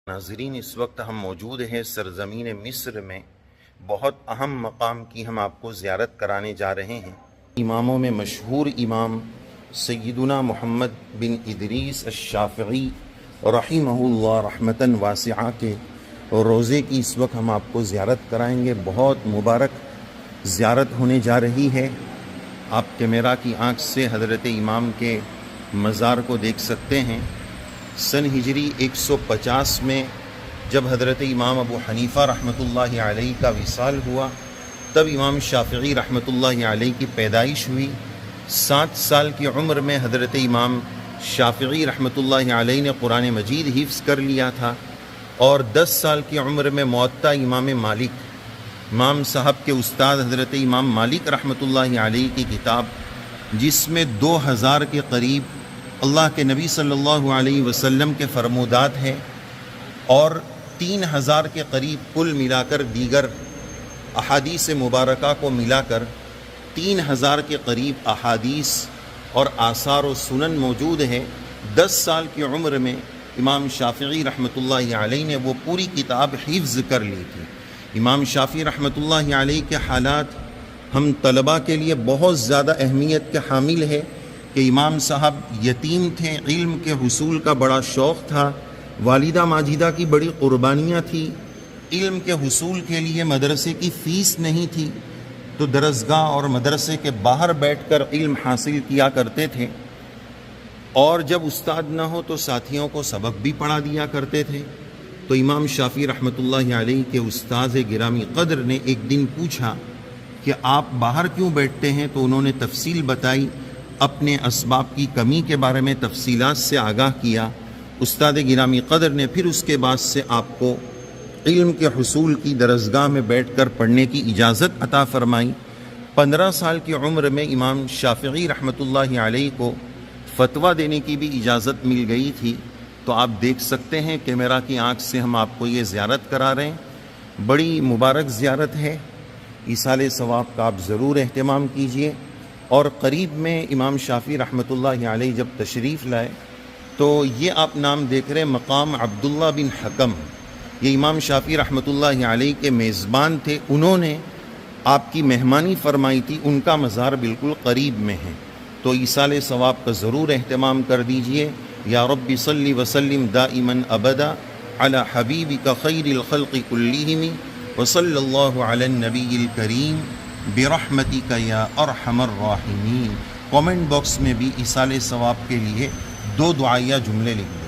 ناظرین، اس وقت ہم موجود ہیں سرزمین مصر میں۔ بہت اہم مقام کی ہم آپ کو زیارت کرانے جا رہے ہیں۔ اماموں میں مشہور امام سیدنا محمد بن ادریس الشافعی رحمہ اللہ رحمتاً واسعہ کے روزے کی اس وقت ہم آپ کو زیارت کرائیں گے۔ بہت مبارک زیارت ہونے جا رہی ہے۔ آپ کیمرہ کی آنکھ سے حضرت امام کے مزار کو دیکھ سکتے ہیں۔ سن ہجری 150 میں جب حضرت امام ابو حنیفہ رحمۃ اللہ علیہ کا وصال ہوا، تب امام شافعی رحمۃ اللہ علیہ کی پیدائش ہوئی۔ 7 سال کی عمر میں حضرت امام شافعی رحمۃ اللہ علیہ نے قرآن مجید حفظ کر لیا تھا، اور 10 سال کی عمر میں موطا امام مالک، امام صاحب کے استاد حضرت امام مالک رحمۃ اللہ علیہ کی کتاب، جس میں 2000 کے قریب اللہ کے نبی صلی اللہ علیہ وسلم کے فرمودات ہیں، اور 3000 کے قریب کل ملا کر دیگر احادیث مبارکہ کو ملا کر 3000 کے قریب احادیث اور آثار و سنن موجود ہیں۔ 10 سال کی عمر میں امام شافعی رحمۃ اللہ علیہ نے وہ پوری کتاب حفظ کر لی تھی۔ امام شافعی رحمۃ اللہ علیہ کے حالات ہم طلباء کے لیے بہت زیادہ اہمیت کے حامل ہے کہ امام صاحب یتیم تھے، علم کے حصول کا بڑا شوق تھا، والدہ ماجدہ کی بڑی قربانیاں تھیں، علم کے حصول کے لیے مدرسے کی فیس نہیں تھی، تو درسگاہ اور مدرسے کے باہر بیٹھ کر علم حاصل کیا کرتے تھے، اور جب استاد نہ ہو تو ساتھیوں کو سبق بھی پڑھا دیا کرتے تھے۔ تو امام شافعی رحمۃ اللہ علیہ کے استاذ گرامی قدر نے ایک دن پوچھا کہ آپ باہر کیوں بیٹھتے ہیں؟ تو انہوں نے تفصیل بتائی، اپنے اسباب کی کمی کے بارے میں تفصیلات سے آگاہ کیا۔ استاد گرامی قدر نے پھر اس کے بعد سے آپ کو علم کے حصول کی درسگاہ میں بیٹھ کر پڑھنے کی اجازت عطا فرمائی۔ 15 سال کی عمر میں امام شافعی رحمۃ اللہ علیہ کو فتویٰ دینے کی بھی اجازت مل گئی تھی۔ تو آپ دیکھ سکتے ہیں کیمرہ کی آنکھ سے ہم آپ کو یہ زیارت کرا رہے ہیں۔ بڑی مبارک زیارت ہے، ایصال ثواب کا آپ ضرور اہتمام کیجئے۔ اور قریب میں امام شافعی رحمۃ اللہ علیہ جب تشریف لائے تو یہ آپ نام دیکھ رہے ہیں مقام عبداللہ بن حکم، یہ امام شافعی رحمۃ اللہ علیہ کے میزبان تھے، انہوں نے آپ کی مہمانی فرمائی تھی، ان کا مزار بالکل قریب میں ہے۔ تو ایصال ثواب کا ضرور اہتمام کر دیجئے۔ یا رب صلی وسلم دائما ابدا علی حبیبک خیر الخلق کلہم وصلی اللہ علی النبی الکریم برحمتک یا ارحم الراحمین۔ کامنٹ باکس میں بھی ایصال ثواب کے لیے 2 دعائیہ جملے لکھ دیں۔